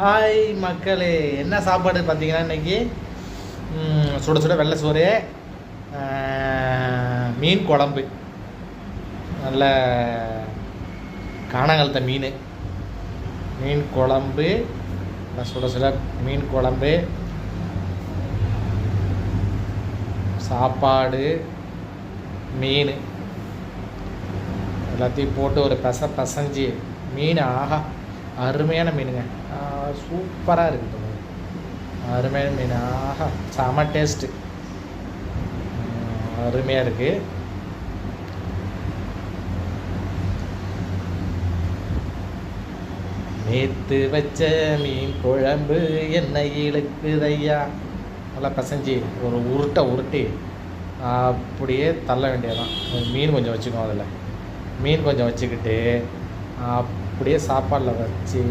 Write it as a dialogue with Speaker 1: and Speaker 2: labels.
Speaker 1: Hi மக்களே, என்ன சாப்பாடு பார்த்தீங்கன்னா இன்றைக்கி சுட சுட வெள்ளை சோறு, மீன் குழம்பு, நல்ல காணாங்கழுத்த மீன் குழம்பு, சுட சுட மீன் குழம்பு, சாப்பாடு, மீன் எல்லாத்தையும் போட்டு ஒரு பசஞ்சு மீன். ஆஹா, அருமையான மீனுங்க, சூப்பராக இருக்குது. அருமையான மீன், ஆஹா, செம டேஸ்ட்டு, அருமையாக இருக்குது. நேற்று வச்ச மீன் குழம்பு என்ன இழுக்குதையா. நல்லா பசஞ்சு ஒரு உருட்டி அப்படியே தள்ள வேண்டியதான். மீன் கொஞ்சம் வச்சுக்கோ, அதில் மீன் கொஞ்சம் வச்சுக்கிட்டு அப்படியே சாப்பாடில் வச்சு